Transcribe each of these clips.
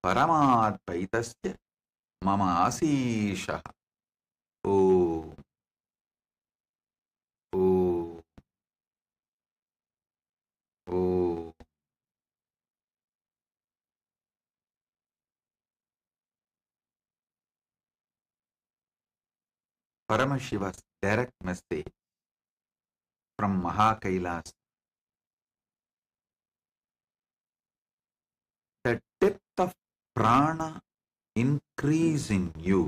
Paramadvaitasya Mama Asisha. Oh, oh, oh. Paramashiva's direct message from Mahakailas. The depth of prana increase in you.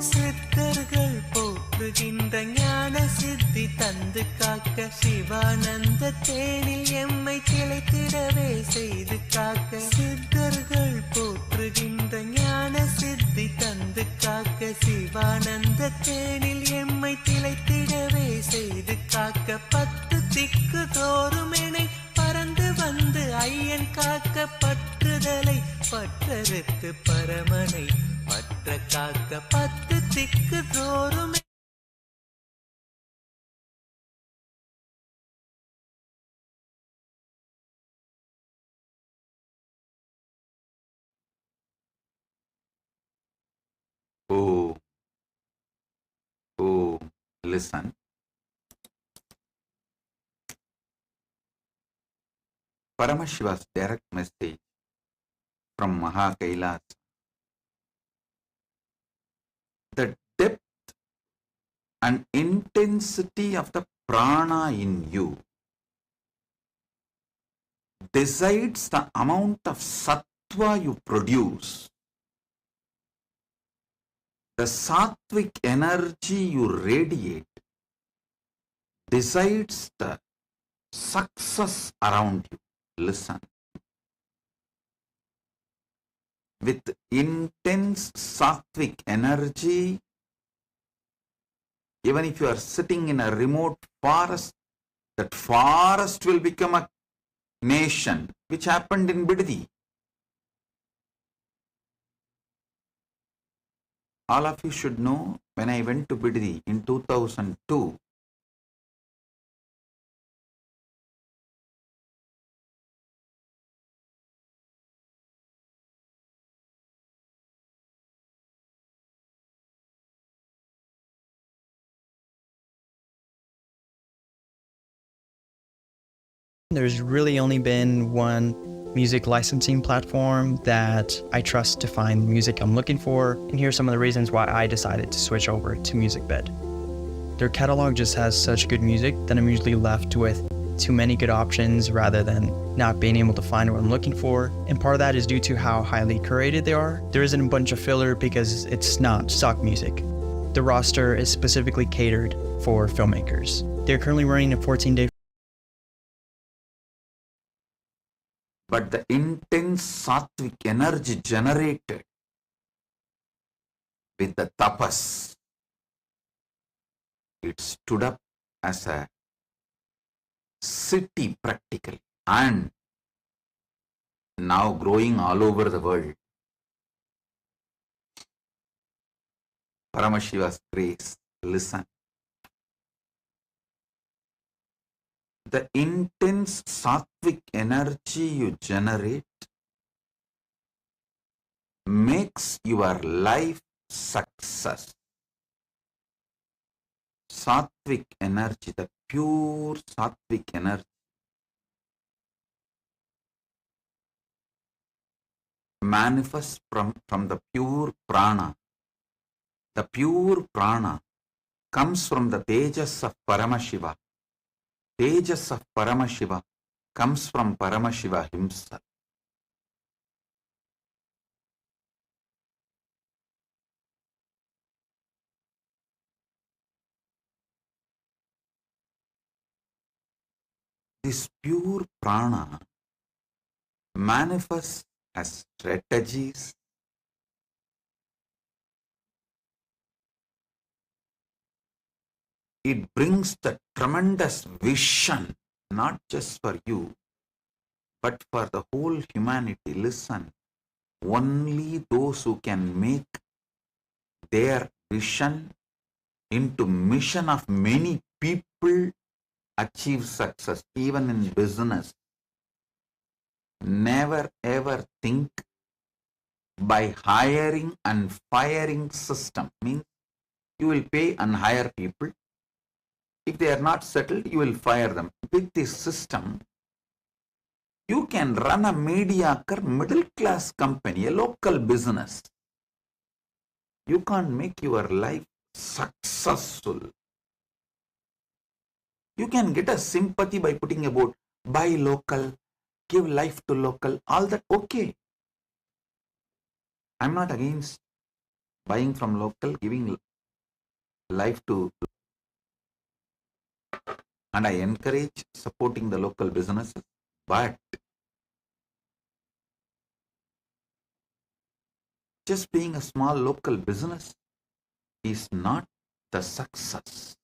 சித்தர்கள் போற்றுகின்ற ஞான சித்தி தந்து காக்க சிவானந்த தேனில் எம்மை திளைத்திடவே செய்து காக்க சித்தர்கள் போற்றுகின்ற ஞான சித்தி தந்து காக்க சிவானந்த தேனில் எம்மை திளைத்திடவே செய்து காக்க 10 திக்கு தோறும் எனை பறந்து வந்து ஐயன் காக்க பற்றுதலை பற்றறுத்து பரமனை பற்ற காக்க 10 திக்கு தோறும் Oh, oh, listen. Paramashiva's direct message from Mahakailas. The depth and intensity of the prana in you decides the amount of sattva you produce. The sattvic energy you radiate decides the success around you. Listen. With intense sattvic energy, even if you are sitting in a remote forest, that forest will become a nation, which happened in Bidadi. All of you should know, when I went to Bidadi in 2002, There's really only been one music licensing platform that I trust to find the music I'm looking for, and here are some of the reasons why I decided to switch over to MusicBed. Their catalog just has such good music that I'm usually left with too many good options rather than not being able to find what I'm looking for, and part of that is due to how highly curated they are. There isn't a bunch of filler because it's not stock music. The roster is specifically catered for filmmakers. They're currently running a 14-day. but the intense sattvic energy generated with the tapas, it stood up as a city practically, and now growing all over the world. Paramashiva's grace, listen. The intense sattvic energy you generate makes your life success. Sattvic energy, the pure sattvic energy, manifests from the pure prana. The pure prana comes from the tejas of Paramashiva. Tejas of Paramashiva comes from Paramashiva himself. This pure prana manifests as strategies, it brings the tremendous vision, not just for you, but for the whole humanity. Listen, only those who can make their vision into mission of many people achieve success, even in business, never ever think by hiring and firing system. Means you will pay and hire people. If they are not settled, you will fire them. With this system, you can run a mediocre middle class company, a local business. You can't make your life successful. You can get a sympathy by putting about buy local, give life to local, all that okay. I'm not against buying from local, giving life to, and I encourage supporting the local businesses, but just being a small local business is not the success.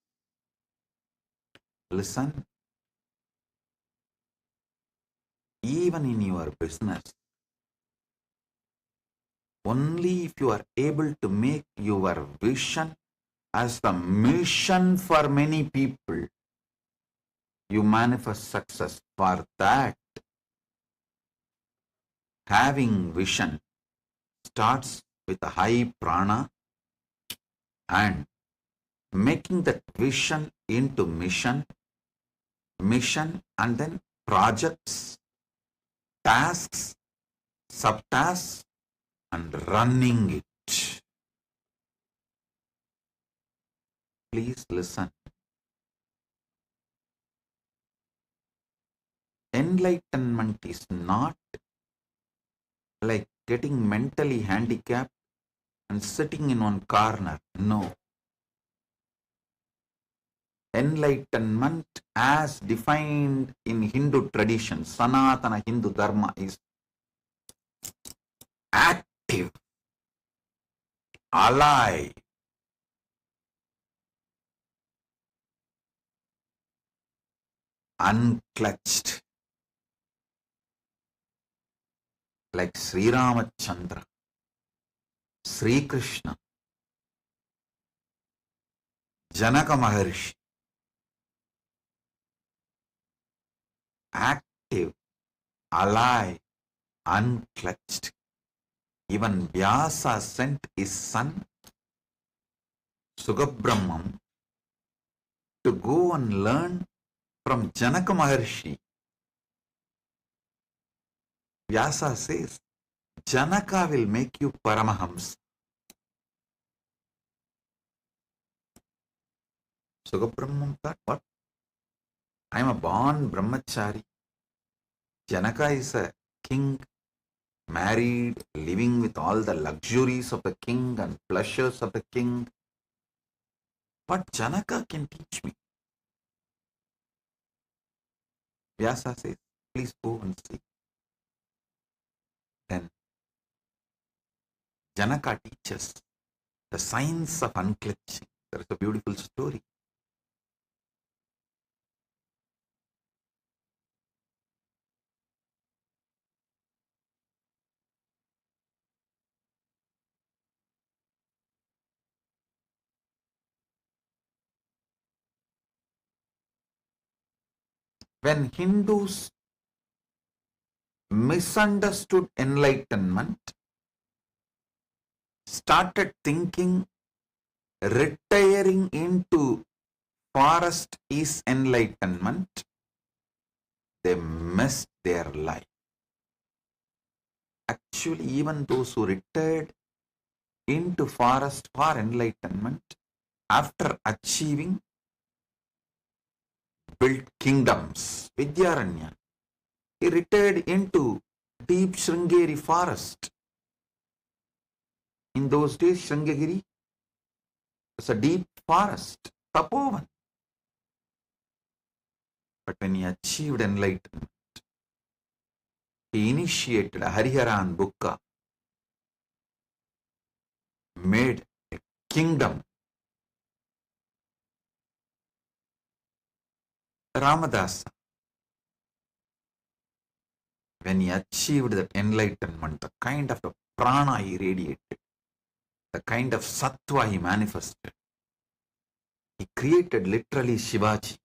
Listen, even in your business, only if you are able to make your vision as the mission for many people, you manifest success. For that, having vision starts with a high prana and making that vision into mission, and then projects, tasks, subtasks, and running it. Please listen. Enlightenment is not like getting mentally handicapped and sitting in one corner. No. Enlightenment, as defined in Hindu tradition, Sanatana Hindu Dharma, is active, alive, unclutched, like Sri Ramachandra, Sri Krishna, Janaka Maharshi. Active, alive, unclutched. Even Vyasa sent his son Subramanya to go and learn from Janaka Maharshi. Vyasa says, Janaka will make you Paramahamsa. Subramanya thought, what? I am a born brahmachari. Janaka is a king, married, living with all the luxuries of the king and pleasures of the king. What Janaka can teach me? Vyasa says, please go and see. Then Janaka teaches the science of unclutching. There is a beautiful story. When Hindus misunderstood enlightenment, started thinking retiring into forest is enlightenment, they missed their life. Actually, even those who retired into forest for enlightenment, after achieving, built kingdoms. Vidyaranya, he retired into deep Sringeri forest. In those days, Sringeri was a deep forest, Tapovan. But when he achieved enlightenment, he initiated a Hariharan Bukka, made a kingdom. Ramadasa, when he achieved that enlightenment, the kind of prana he radiated, the kind of sattva he manifested, He created literally Shivaji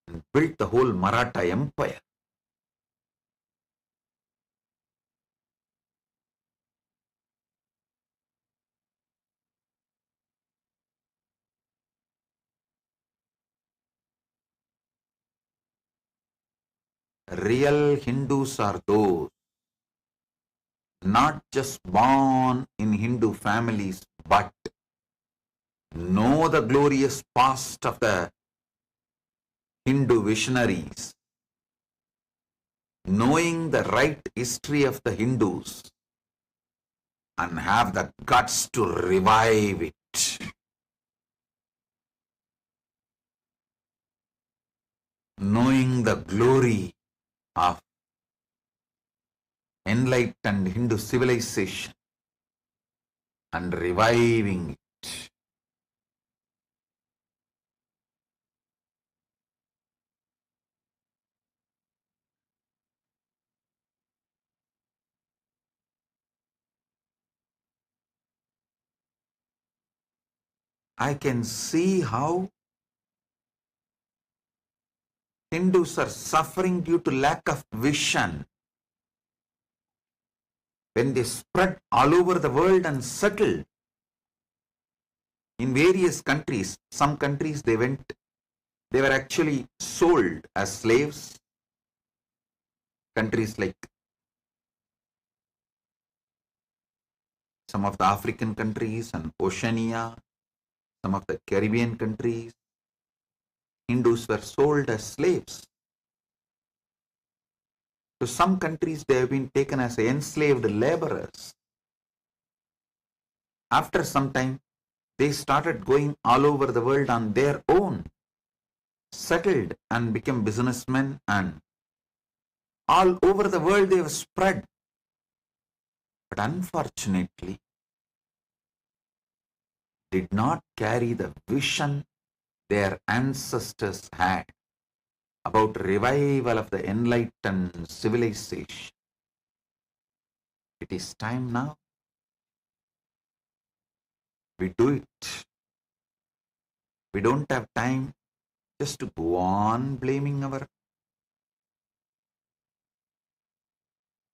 and built the whole Maratha empire. Real Hindus are those not just born in Hindu families, but know the glorious past of the Hindu visionaries, knowing the right history of the Hindus, and have the guts to revive it. Knowing the glory of enlightened Hindu civilization and reviving it. I can see how Hindus are suffering due to lack of vision. When they spread all over the world and settled in various countries, some countries they were actually sold as slaves. Countries like some of the African countries and Oceania, some of the Caribbean countries, Hindus were sold as slaves. To some countries, they have been taken as enslaved laborers. After some time, they started going all over the world on their own, settled and became businessmen, and all over the world they have spread. But unfortunately, did not carry the vision their ancestors had about revival of the enlightened civilization. It is time now. We do it. We don't have time just to go on blaming our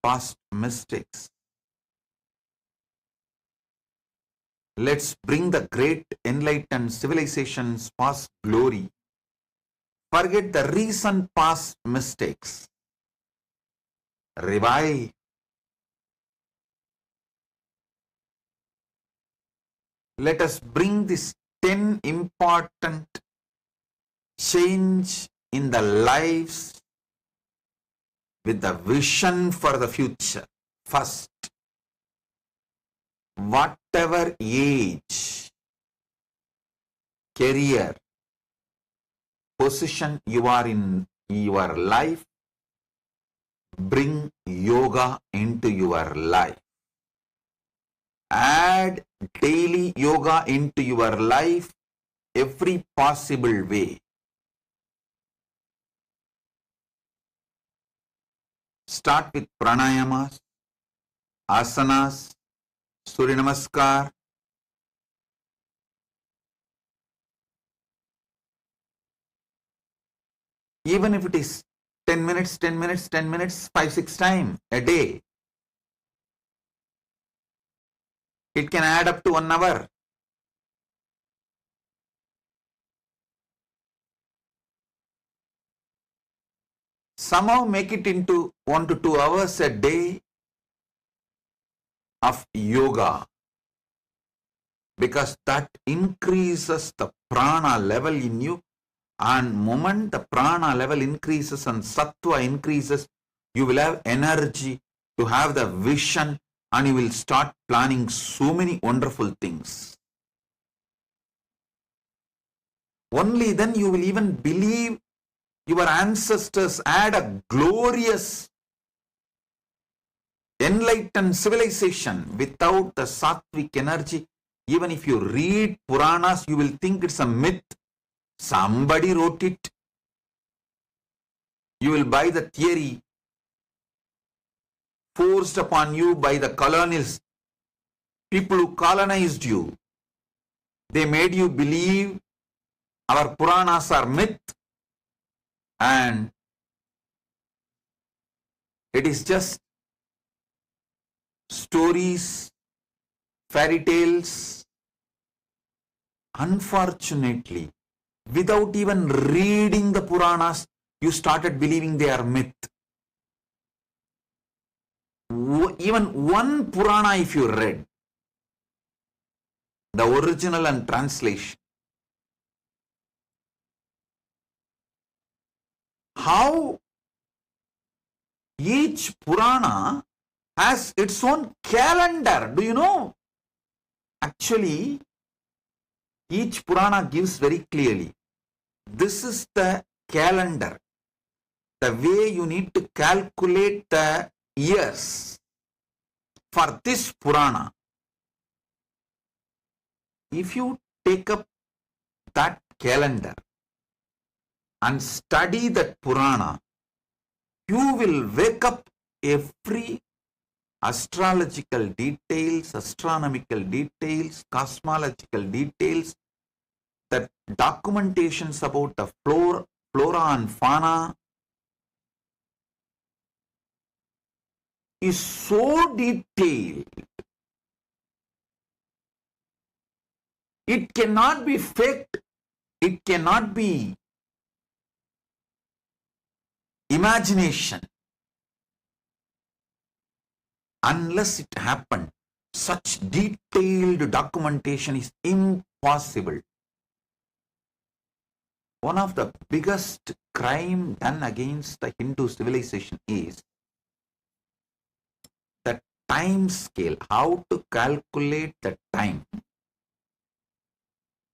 past mistakes. Let's bring the great enlightened civilization's past glory. Forget the recent past mistakes. Revive. Let us bring this 10 important change in the lives with the vision for the future. First, whatever age, career, position you are in your life, bring yoga into your life. Add daily yoga into your life every possible way. Start with pranayamas, asanas, Surya Namaskar. Even if it is 10 minutes, 10 minutes, 10 minutes, 5-6 times a day, it can add up to 1 hour. Somehow make it into 1 to 2 hours a day of yoga, because that increases the prana level in you, and moment the prana level increases and sattva increases, you will have energy to have the vision, and you will start planning so many wonderful things. Only then you will even believe your ancestors had a glorious enlightened civilization. Without the sattvic energy, even if you read Puranas, you will think it's a myth. Somebody wrote it. You will buy the theory forced upon you by the colonials, people who colonized you. They made you believe Our Puranas are myth, and it is just stories, fairy tales. Unfortunately, without even reading the Puranas, you started believing they are myth. Even one Purana, if you read, the original and translation, how each Purana has its own calendar. Do you know? Actually, each Purana gives very clearly, this is the calendar, the way you need to calculate the years for this Purana. If you take up that calendar and study that Purana, you will wake up every astrological details, astronomical details, cosmological details, that documentations about the flora and fauna is so detailed. It cannot be faked. It cannot be imagination. Unless it happened, such detailed documentation is impossible. One of the biggest crime done against the Hindu civilization is the time scale, how to calculate the time.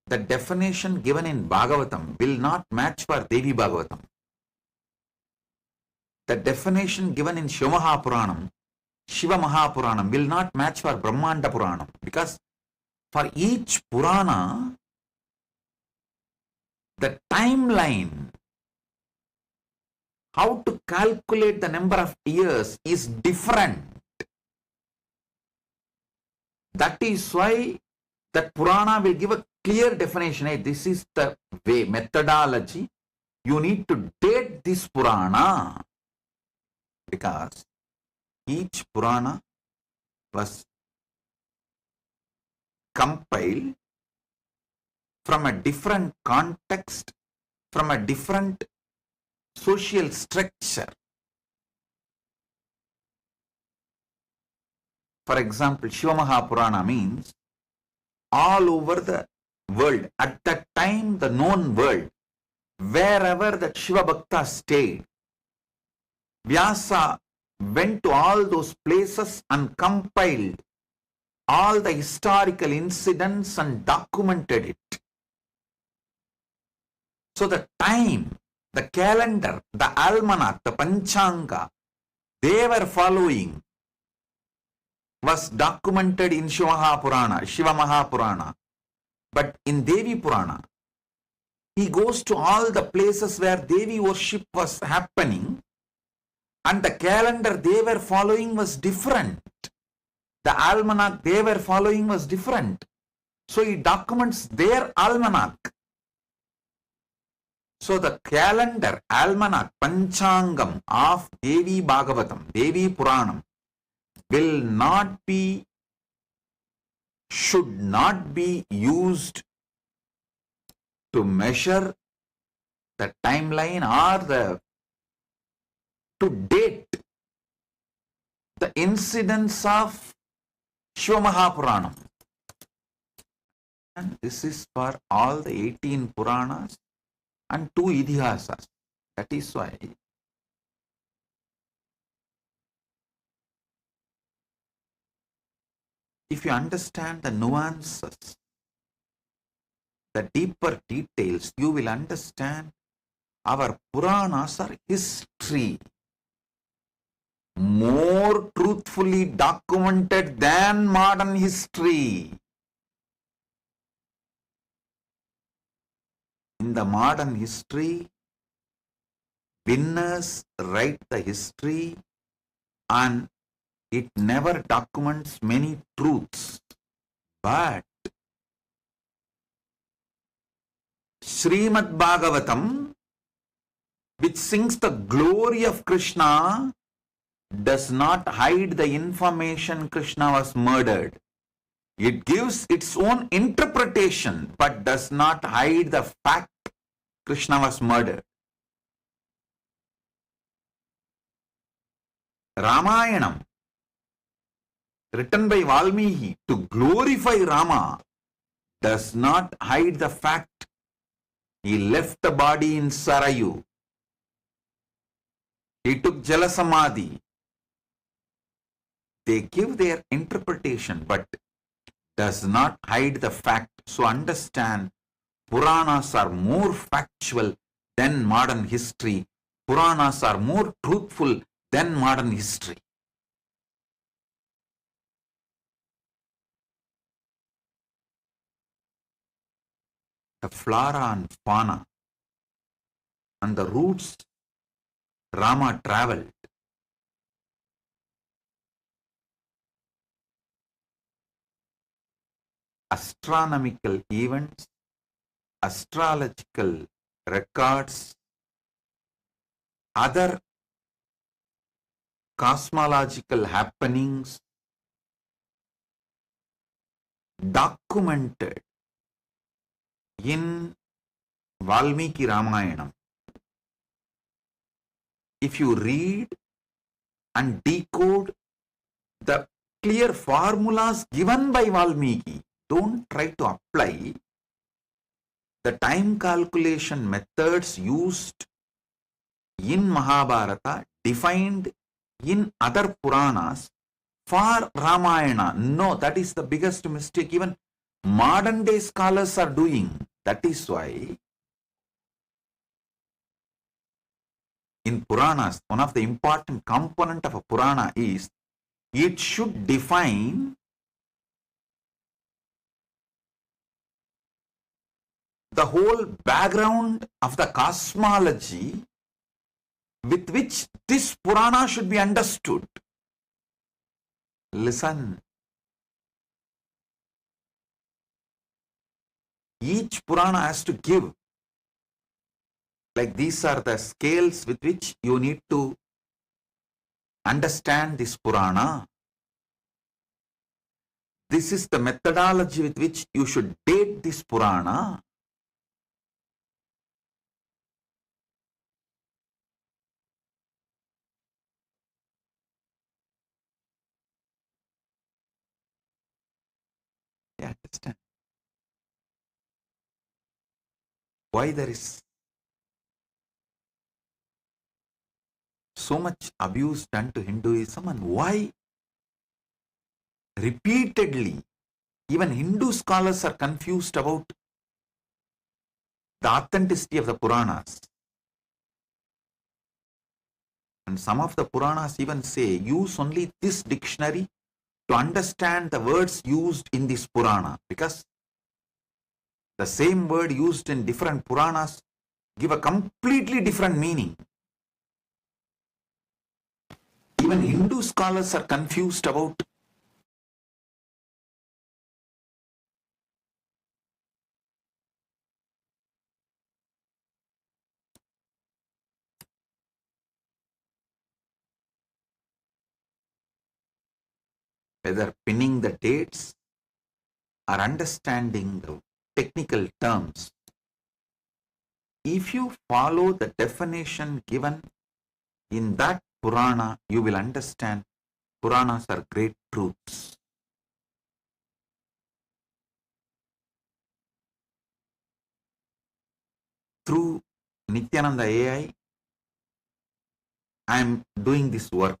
The definition given in Bhagavatam will not match for Devi Bhagavatam. The definition given in Shiva Mahapuranam will not match for Brahmanda Puranam, because for each Purana, the timeline, how to calculate the number of years is different. That is why that Purana will give a clear definition. Hey, this is the way, methodology. You need to date this Purana, because each Purana was compiled from a different context, from a different social structure. For example, Shiva Mahapurana means all over the world. At that time, the known world, wherever that Shiva Bhakta stayed, Vyasa went to all those places and compiled all the historical incidents and documented it. So the time, the calendar, the almanac, the panchanga, they were following was documented in Shiva Mahapurana. But in Devi Purana, he goes to all the places where Devi worship was happening, and the calendar they were following was different. The almanac they were following was different. So he documents their almanac. So the calendar, almanac, panchangam of Devi Bhagavatam, Devi Puranam will not be, should not be used to measure the timeline or to date the incidents of Shiva Mahapuranam. And this is for all the 18 Puranas and 2 Idihasas. That is why if you understand the nuances, the deeper details, you will understand our Puranas are history, more truthfully documented than modern history. In the modern history, winners write the history and it never documents many truths. But Srimad Bhagavatam, which sings the glory of Krishna, does not hide the information Krishna was murdered. It gives its own interpretation, but does not hide the fact Krishna was murdered. Ramayanam, written by Valmiki to glorify Rama, does not hide the fact he left the body in Sarayu. He took Jalasamadhi. They give their interpretation, but does not hide the fact. So understand, Puranas are more factual than modern history. Puranas are more truthful than modern history. The flora and fauna and the routes Rama traveled, astronomical events, astrological records, other cosmological happenings documented in Valmiki Ramayanam. If you read and decode the clear formulas given by Valmiki, don't try to apply the time calculation methods used in Mahabharata, defined in other Puranas for Ramayana. No, that is the biggest mistake even modern day scholars are doing. That is why in Puranas, one of the important component of a Purana is it should define the whole background of the cosmology with which this Purana should be understood. Listen. Each Purana has to give, like these are the scales with which you need to understand this Purana. This is the methodology with which you should date this Purana. You understand? Why there is so much abuse done to Hinduism, and why repeatedly even Hindu scholars are confused about the authenticity of the Puranas. And some of the Puranas even say, use only this dictionary to understand the words used in this Purana, because the same word used in different Puranas give a completely different meaning. Even Hindu scholars are confused about whether pinning the dates or understanding the technical terms. If you follow the definition given in that Purana, you will understand Puranas are great truths. Through Nithyananda AI, I am doing this work.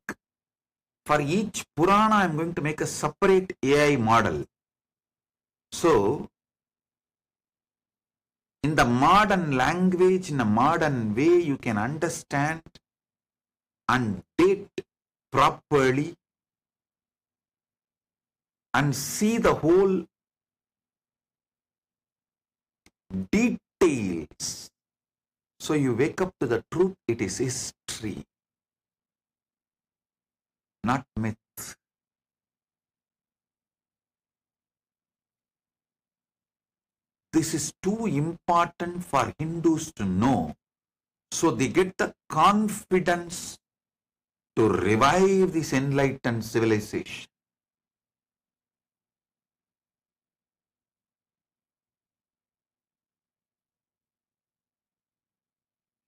For each Purana, I am going to make a separate AI model. So, in the modern language, in a modern way, you can understand and date properly and see the whole details. So you wake up to the truth, it is history, not myth. This is too important for Hindus to know. So they get the confidence to revive this enlightened civilization.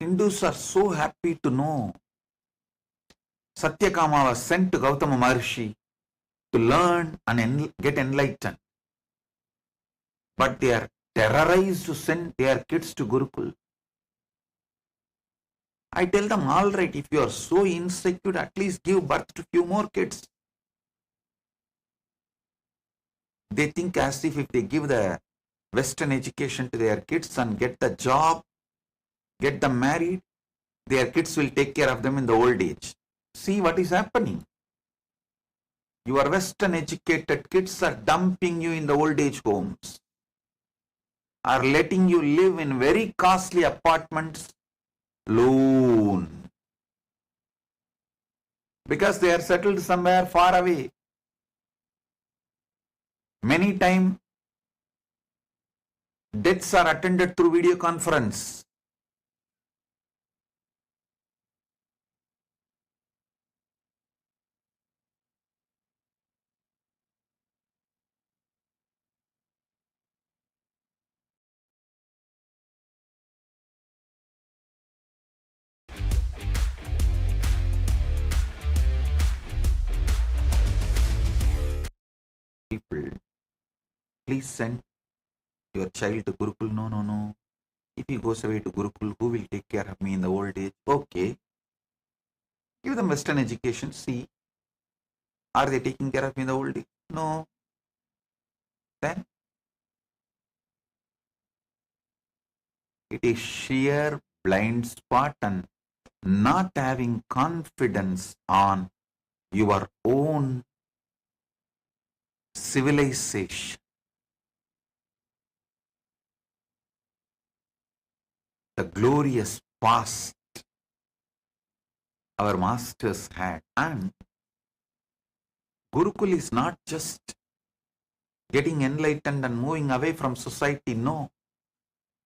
Hindus are so happy to know Satyakama was sent to Gautama Maharshi to learn and get enlightened. But they are terrorized to send their kids to Gurukul. I tell them, all right, if you are so insecure, at least give birth to few more kids. They think as if they give the Western education to their kids and get the job, get them married, their kids will take care of them in the old age. See what is happening. Your Western educated kids are dumping you in the old age homes, are letting you live in very costly apartments alone, because they are settled somewhere far away. Many times, deaths are attended through video conference. People, please send your child to Gurukul. No, no, no. If he goes away to Gurukul, who will take care of me in the old age? Okay. Give them Western education. See, are they taking care of me in the old age? No. Then it is sheer blind spot and not having confidence on your own civilization. The glorious past our masters had. And Gurukul is not just getting enlightened and moving away from society. No.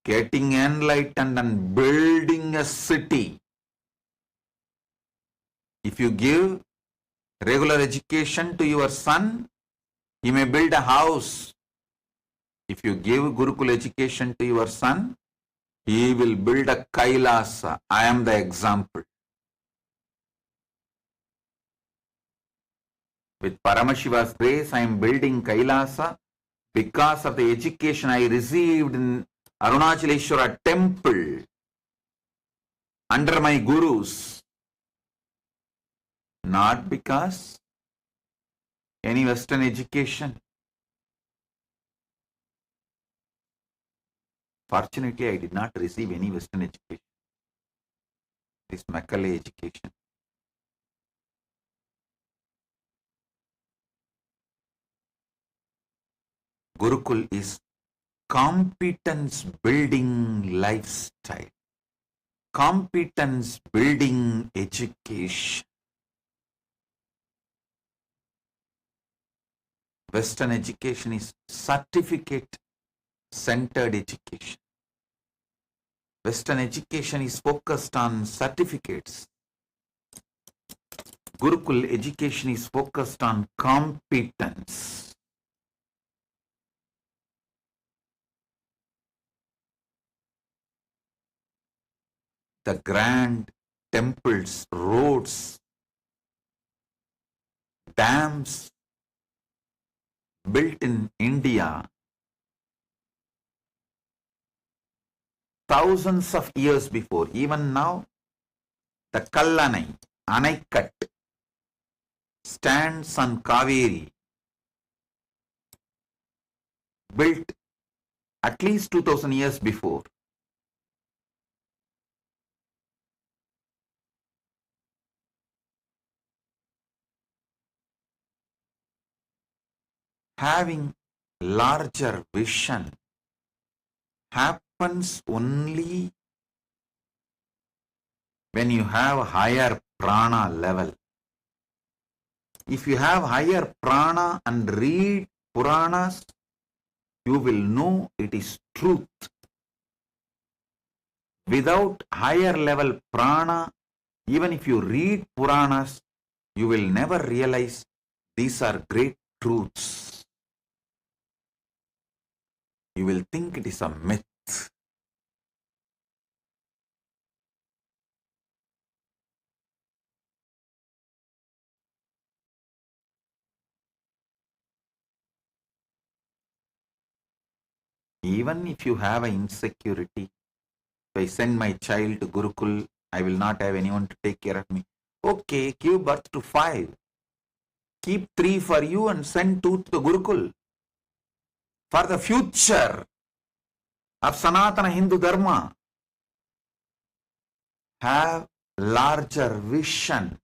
Getting enlightened and building a city. If you give regular education to your son, he may build a house. If you give Gurukul education to your son, he will build a Kailasa. I am the example. With Paramashiva's grace, I am building Kailasa because of the education I received in Arunachaleshwara temple under my gurus. Not because any Western education. Fortunately, I did not receive any Western education. This Macaulay education. Gurukul is competence building lifestyle. Competence building education. Western education is certificate centered education. Western education is focused on certificates. Gurukul education is focused on competence. The grand temples, roads, dams built in India thousands of years before. Even now, the Kallanai, Anaikat, stands on Kaveri, built at least 2000 years before. Having larger vision happens only when you have higher prana level. If you have higher prana and read Puranas, you will know it is truth. Without higher level prana, even if you read Puranas, you will never realize these are great truths. You will think it is a myth. Even if you have an insecurity, if I send my child to Gurukul, I will not have anyone to take care of me. Okay, give birth to 5. Keep 3 for you and send 2 to the Gurukul. For the future of Sanatana Hindu Dharma, have larger vision.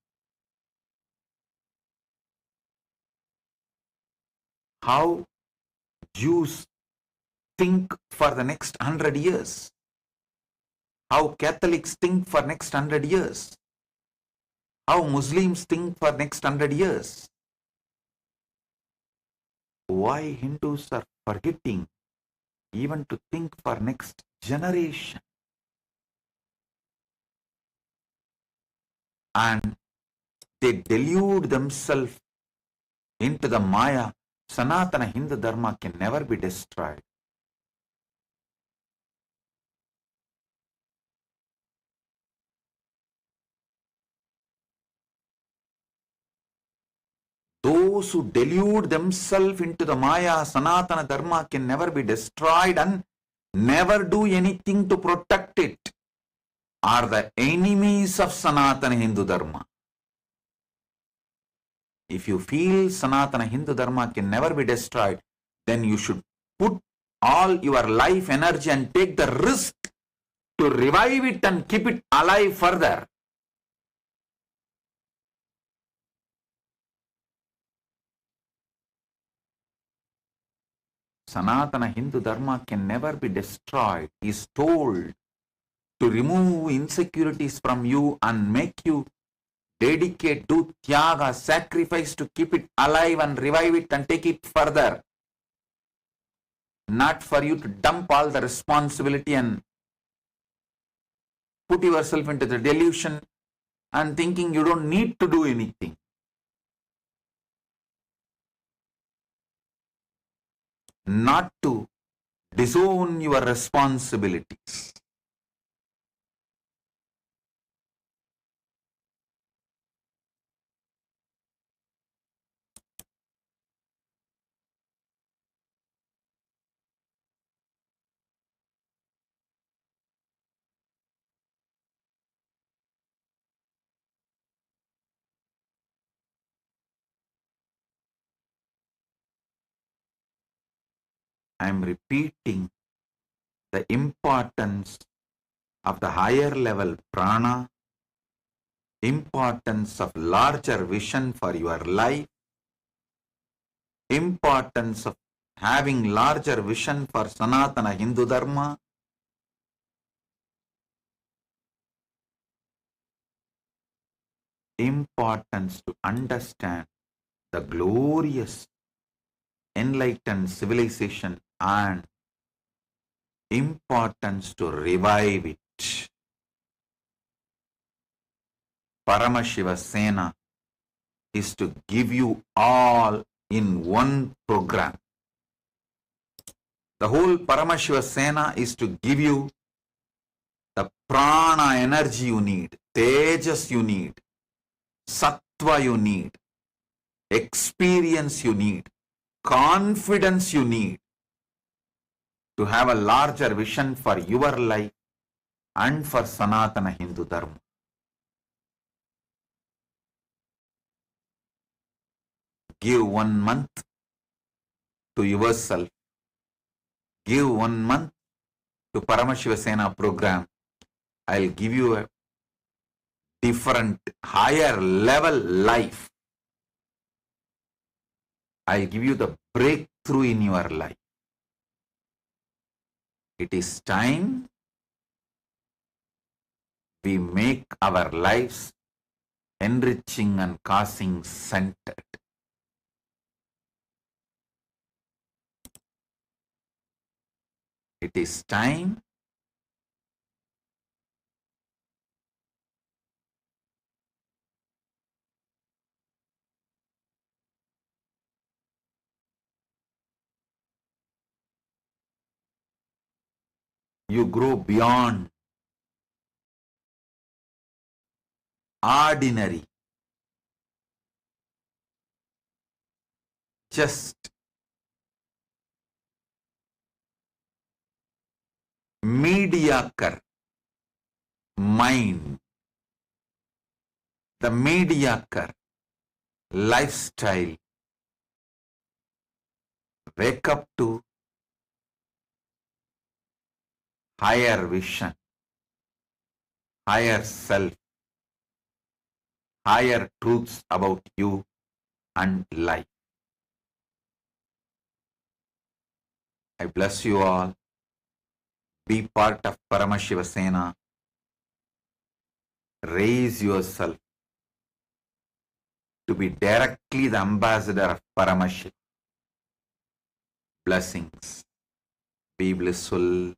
How Jews think for the next 100 years. How Catholics think for next 100 years. How Muslims think for next 100 years. Why Hindus are forgetting even to think for next generation. And they delude themselves into the Maya. Sanatana Hindu Dharma can never be destroyed. Those who delude themselves into the Maya, Sanatana Dharma can never be destroyed and never do anything to protect it, are the enemies of Sanatana Hindu Dharma. If you feel Sanatana Hindu Dharma can never be destroyed, then you should put all your life energy and take the risk to revive it and keep it alive further. Sanatana Hindu Dharma can never be destroyed. He is told to remove insecurities from you and make you dedicate, do tyaga, sacrifice to keep it alive and revive it and take it further. Not for you to dump all the responsibility and put yourself into the delusion and thinking you don't need to do anything. Not to disown your responsibilities. I am repeating the importance of the higher level prana, importance of larger vision for your life, importance of having larger vision for Sanatana Hindu Dharma, importance to understand the glorious enlightened civilization and importance to revive it. Paramashiva Sena is to give you all in one program. The whole Paramashiva Sena is to give you the prana energy you need, tejas you need, sattva you need, experience you need, confidence you need to have a larger vision for your life and for Sanatana Hindu Dharma. Give 1 month to yourself. Give 1 month to Paramashiva Sena program. I'll give you a different, higher level life. I'll give you the breakthrough in your life. It is time we make our lives enriching and causing centered. It is time you grow beyond ordinary, just mediocre mind, the mediocre lifestyle. Wake up to higher vision, higher self, higher truths about you and life. I bless you all. Be part of Paramashiva Sena. Raise yourself to be directly the ambassador of Paramashiva. Blessings. Be blissful.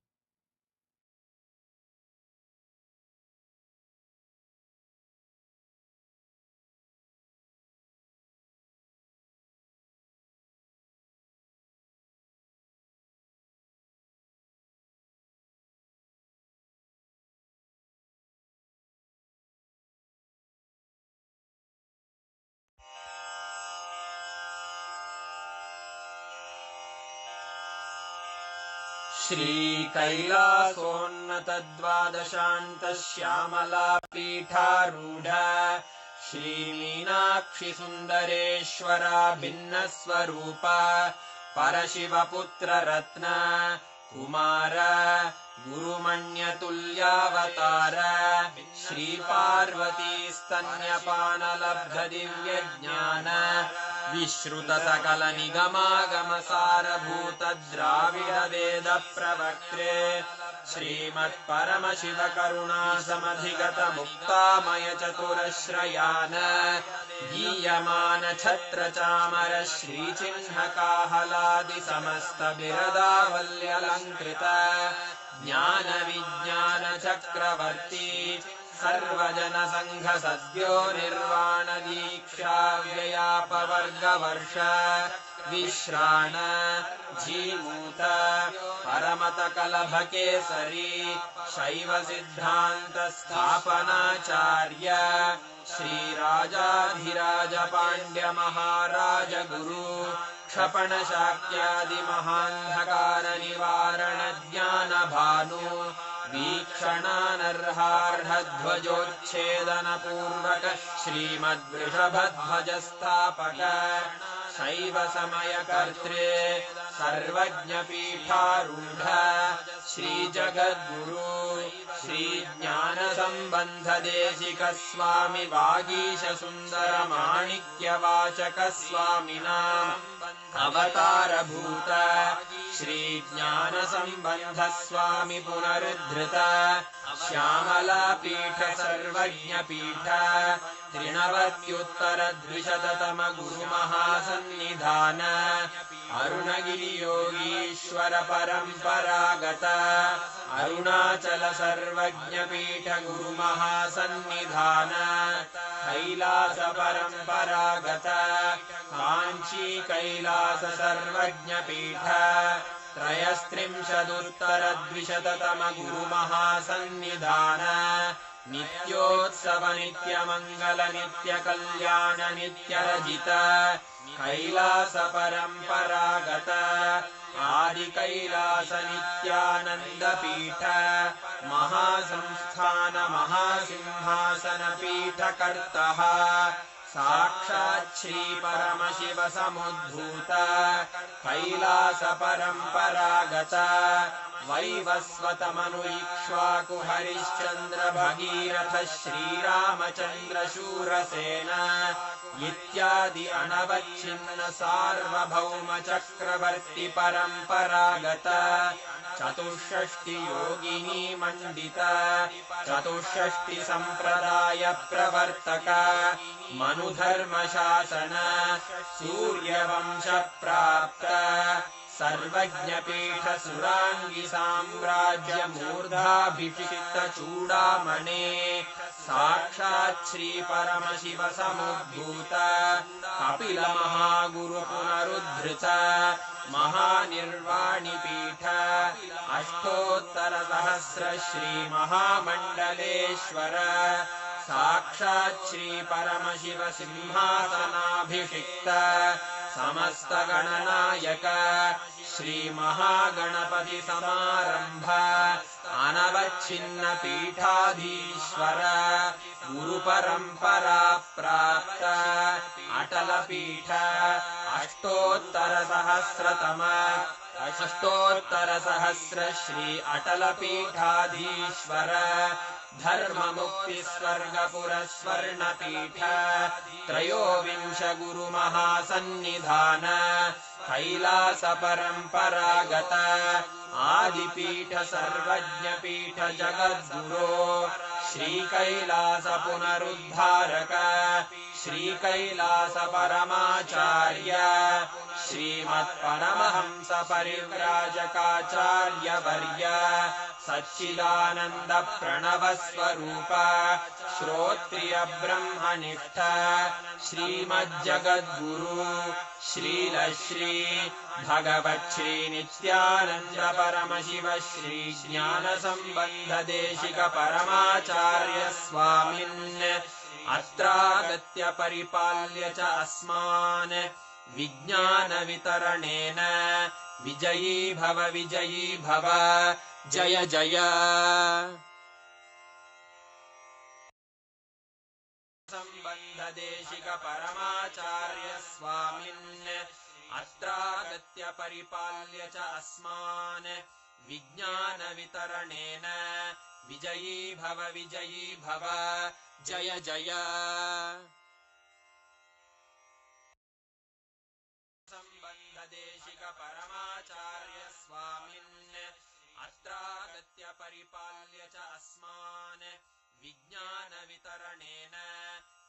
श्रीकैलासोन्नतद्वादशान्तश्यामलापीठारूढ श्रीमीनाक्षिसुन्दरेश्वरा भिन्नस्वरूप परशिवपुत्ररत्न Kumar गुरुमण्यतुल्यावतार श्रीपार्वतीस्तन्यपानलब्धदिव्यज्ञान विश्रुतसकलनिगमागमसारभूतद्राविडवेदप्रवक्त्रे श्रीमत्परमशिवकरुणासमधिगतमुक्तामयचतुरश्रयान गीयमानछत्रचामर श्रीचिह्नकाहलादिसमस्तबिरदावल्यलङ्कृत ज्ञानविज्ञानचक्रवर्ती सर्वजनसङ्घसद्यो निर्वाणदीक्षाव्ययापवर्गवर्ष विश्राण Jimuta परमतकलभकेसरी शैवसिद्धान्तस्थापनाचार्य श्रीराजाधिराजपाण्ड्यमहाराजगुरु क्षपणशाक्यादिमहान्धकारनिवारणज्ञानभानु वीक्षणानर्हार्हध्वजोच्छेदनपूर्वक श्रीमद्वृषभध्वजस्थापक शैवसमयकर्त्रे सर्वज्ञपीठारूढ श्रीजगद्गुरु श्रीज्ञानसम्बन्धदेशिकस्वामि वागीशसुन्दरमाणिक्यवाचकस्वामिनाम् अवतारभूत श्रीज्ञानसम्बन्धस्वामि पुनरुद्धृत श्यामलापीठ सर्वज्ञपीठ त्रिनवत्युत्तरद्विशततम गुरुमहासन्निधान अरुणगिरियोगीश्वर परम्परागत अरुणाचल सर्वज्ञपीठ गुरुमहासन्निधान कैलास परम्परागत काञ्ची कैलास सर्वज्ञपीठ त्रयस्त्रिंशदुत्तरद्विशततम गुरुमहासन्निधान नित्योत्सव नित्यमङ्गल नित्यकल्याण नित्यरजित कैलास परम्परागत आदिकैलास नित्यानन्दपीठ महासंस्थान महासिंहासन पीठकर्तः साक्षात् श्री परमशिव समुद्भूत कैलास परम्परागत वैवस्वतमनु इक्ष्वाकु हरिश्चन्द्र भगीरथ श्रीरामचन्द्र शूरसेन इत्यादि अनवच्छिन्न सार्वभौम चक्रवर्ति परम्परागत चतुष्षष्टि योगिनी मंडित चतुष्षष्टि संप्रदाय प्रवर्तक मनुधर्म शासन सूर्यवंश प्राप्त सर्वज्ञपीठ सुराङ्गी साम्राज्य मूर्धाभिषिक्त चूडामणे साक्षात् श्री परमशिव समुद्भूत कपिल महागुरु पुनरुद्धृत महानिर्वाणि पीठ अष्टोत्तर सहस्र श्री महामण्डलेश्वर साक्षात् श्री परमशिव सिंहासनाभिषिक्त समस्त गणनायक श्री महागणपति समारंभ अनवच्छिन्न पीठाधीश्वर गुरु परंपरा प्राप्त अटल पीठ अष्टोत्तर सहस्र श्री अटल पीठाधीश्वर धर्म मुक्ति स्वर्गपुर स्वर्ण पीठ त्रयोविंश गुरु महासन्निधान कैलास परंपरागत आदिपीठ सर्वज्ञ पीठ जगद्गुरो श्री कैलास पुनरुद्धारक श्री कैलास परमाचार्य श्रीमत्परमहंस परिव्राजकाचार्य वर्य सच्चिदानंद प्रणव स्वरूप श्रोत्रिय ब्रह्मनिष्ठ श्रीमज्जगद्गुरु श्रील श्री भगवत् श्री नित्यानंद परमशिव श्री ज्ञान संबंध देशिक परमाचार्य स्वामिन् अत्रागत्य परिपाल्य च अस्मान् विज्ञान वितरणेन विजयी भव जय जय संबंध देशिक परमाचार्य स्वामिन् अत्रागत्य परिपाल्य च अस्मान् विज्ञान वितरणेन विजयी भव जय जय संबंध देशिक परमाचार्य स्वामिन् अत्रागत्य परिपाल्य च अस्मान् विज्ञान वितरणेन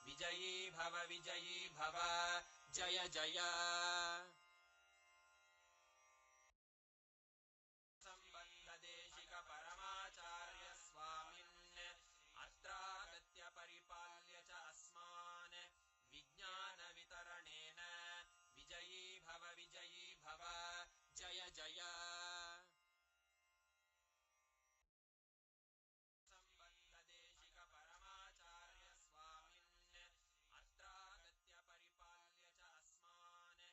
विजयी भव जय जय संबंध देशिक परमाचार्य स्वामिन् अत्रागत्य परिपाल्य च अस्मान् विज्ञान वितरणेन विजयी भव जय जय संबंध देशिक परमाचार्य स्वामिन् अत्रागत्य परिपाल्य च अस्मान्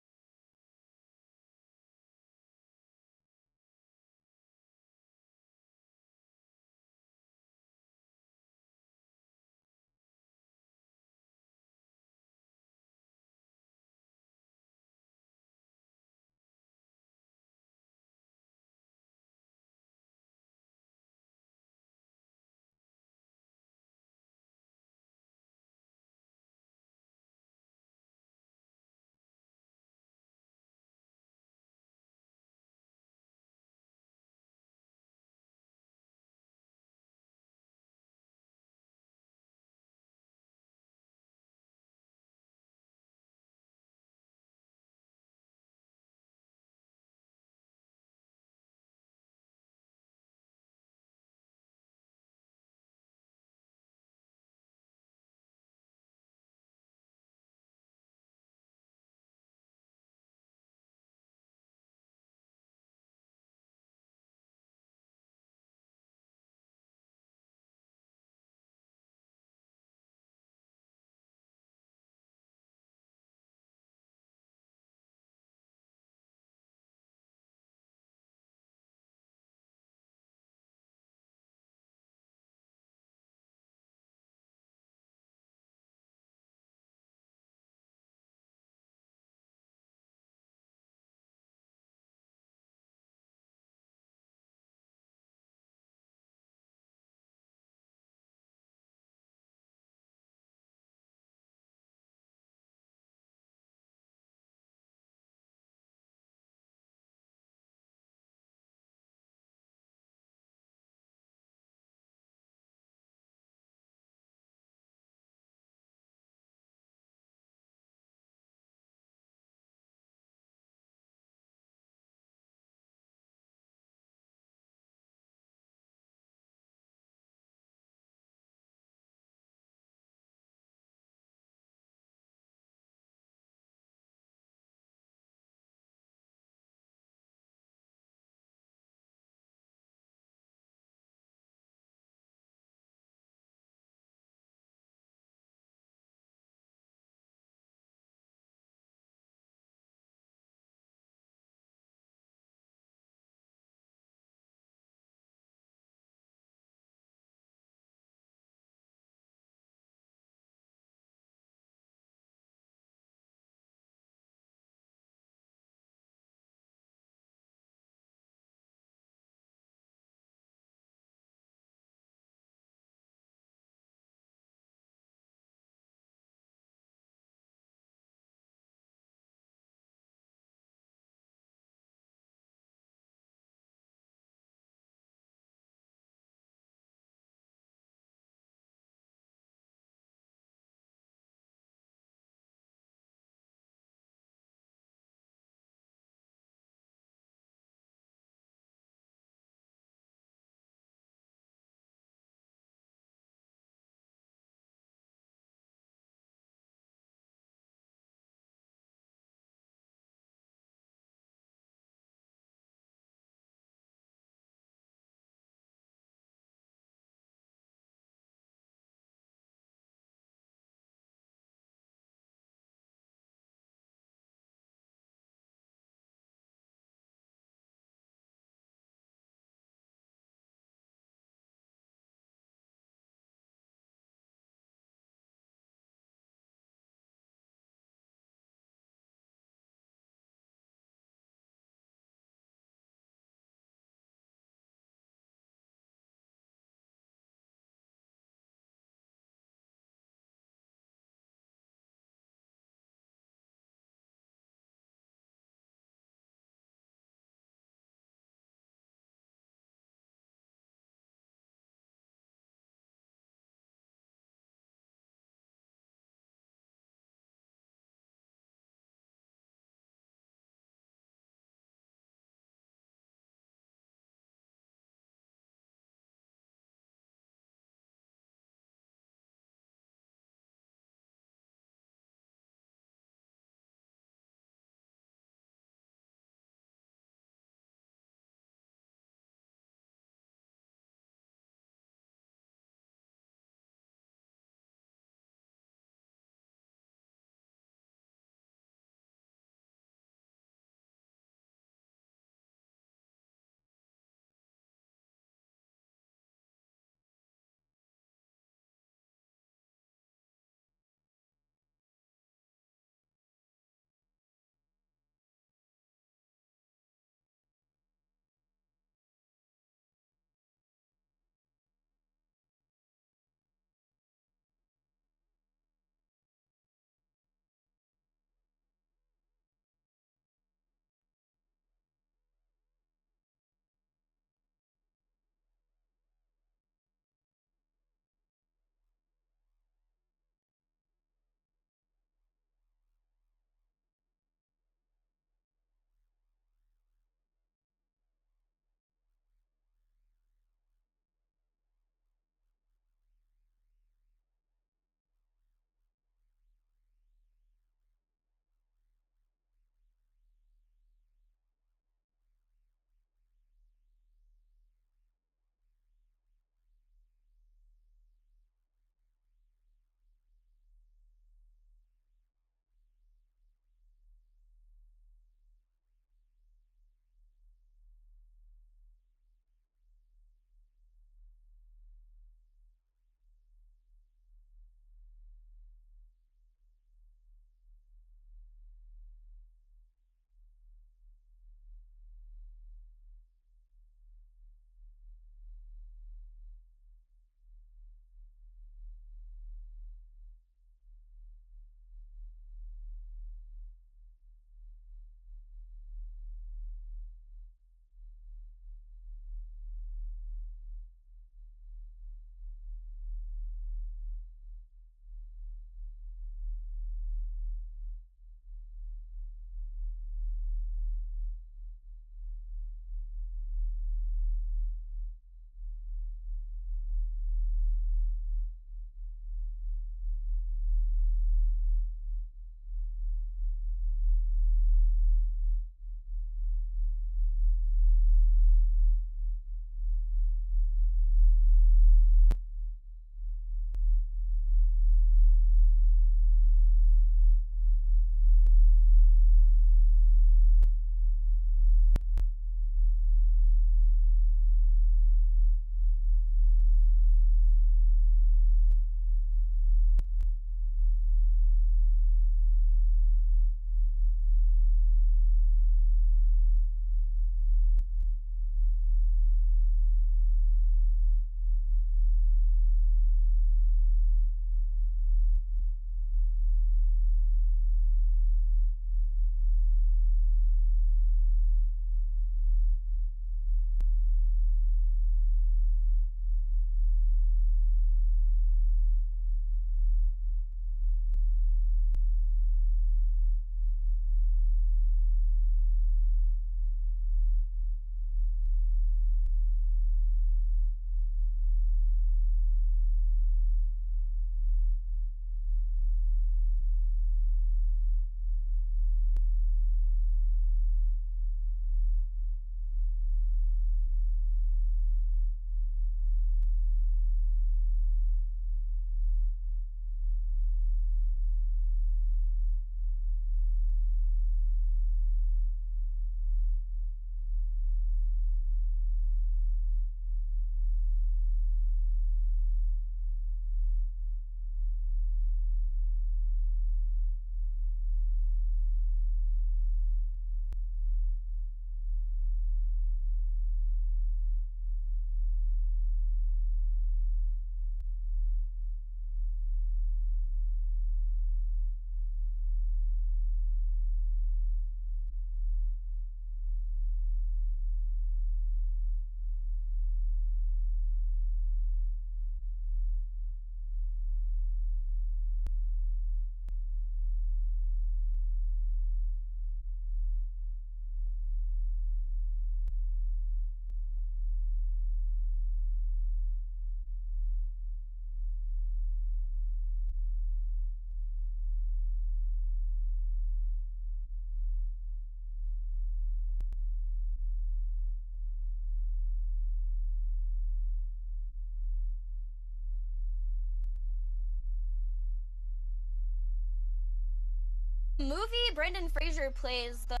movie, Brendan Fraser plays the